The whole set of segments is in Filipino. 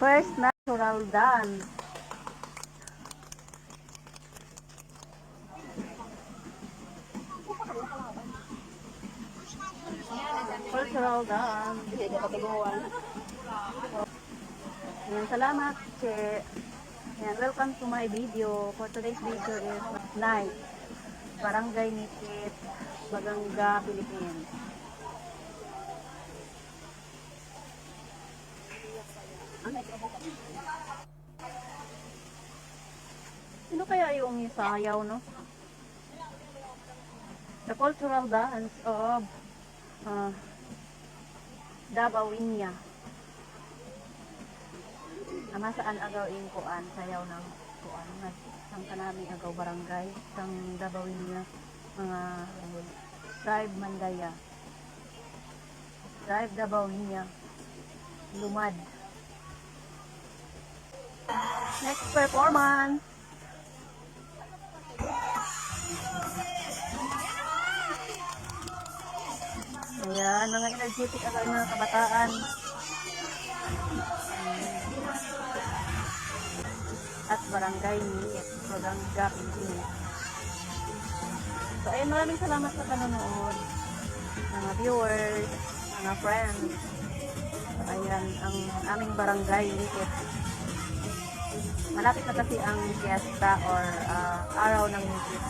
First natural dance. Cultural dance. Yan, salamat, Che. Yan, welcome to my video. For today's video is night. Barangay Nikit, Baganga, Philippines. Sino kaya yung isayaw, no? The cultural dance of Dabawinya. Saan agaw in kuan, sayaw ng kuan. Sang kanami agaw barangay, sang Dabawinya, mga tribe Mandaya. Tribe Dabawinya. Lumad. Next performance. Ayan, mga energetic agad mga kabataan. At barangay Nikit, Baganga, Philippines. So, ayun, maraming salamat sa panonood. Mga viewers, mga friends. So, ayan, ang aming barangay Nikit. Malapit na kasi ang fiesta or araw ng Nikit.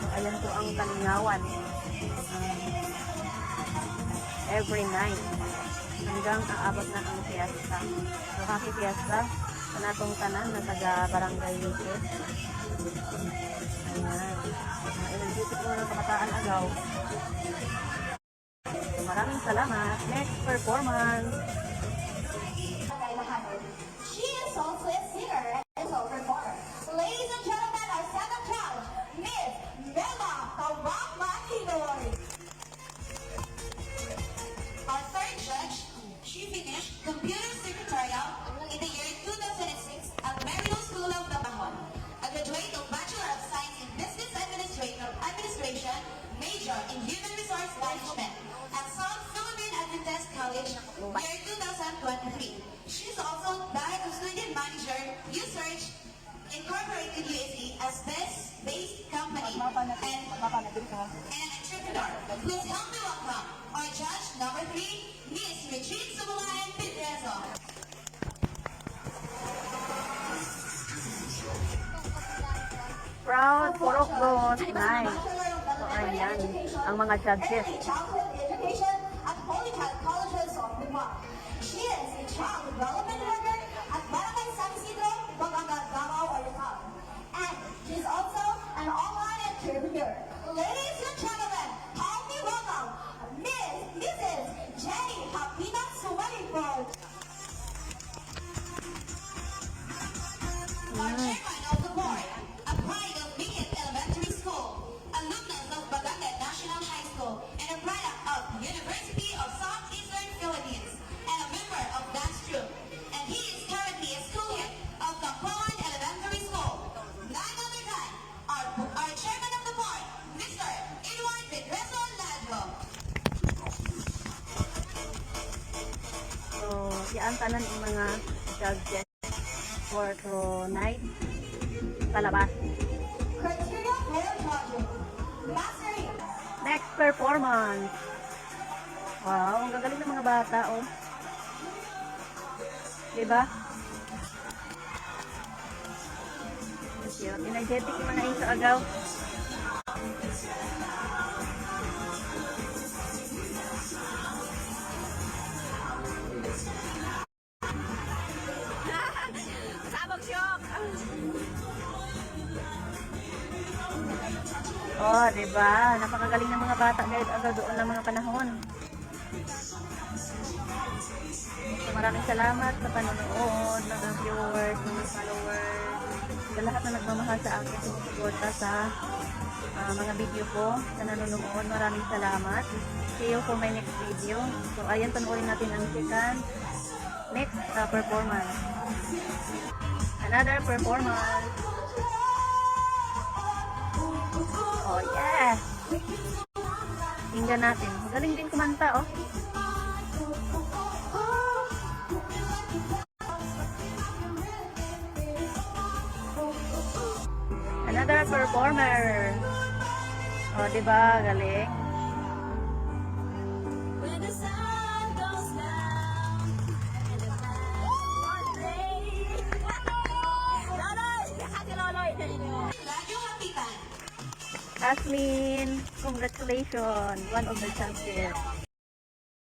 So, ayan po ang kalingawan. Every night hanggang aabot na ang fiesta. So, happy fiesta sa natong tanan na taga barangay Nikit. Ayan, mga energetic mga kabataan agaw. So, maraming salamat. Next performance. She is also a singer and also a performer. Ladies and gentlemen, our second judge, Miss Mela Kawak-Makinoy. Our third judge, she finished computer secretarial in the year 2006 at Merrill School of Damahon. A graduate of Bachelor of Science in Business Administration, major in Human Resource Management at South Philippine Adventist College, year 2023. She is also Director of Student Manager, USearch Incorporated USA as Based Company and an entrepreneur. Please help me welcome our judge number 3, Miss Regine Subulay Pedrezo. Proud Porokdos Night. So, ayan, ang mga judges. Childhood Education at Polycat Colleges of Lima. She is a child development worker at Barangay San Isidro, Baganga, Davao, Oriental. And she's also an online entrepreneur. Ladies and gentlemen, help me welcome Mrs. Jenny Hapina Sumalipod. Our chairman of the board, a pride of Nikit Elementary School, alumnus of Baganga National High School, and a product of University of Southeastern Philippines, and a member of dance troupe. And he is currently a school head of Campoan Elementary School. None other than our chairman of the board, Mr. Edward Pedrezo Ladro. So, yan tanan ang mga judges for tonight. Palabas. Criteria hair judging. Mastery. Next performance. Wow, ang gagaling ng mga bata, oh. Diba? Cute. Energetic yung mga isa agaw. Oh, diba? Napakagaling ng mga bata guys agaw doon ng mga panahon. So, maraming salamat sa panonood, mga viewers, mga followers, sa lahat na nagmamahal sa akin, sumusuporta sa mga video ko, sa nanonood. Maraming salamat. See you for my next video. So, ayan, panoorin natin ang second next performance. Another performance. Oh, yeah. Tingnan natin. Magaling din kumanta, oh. Another performer. O, diba? Galing. When the sun goes down and the Glad you're happy, man. Aslin, congratulations. One of the champions.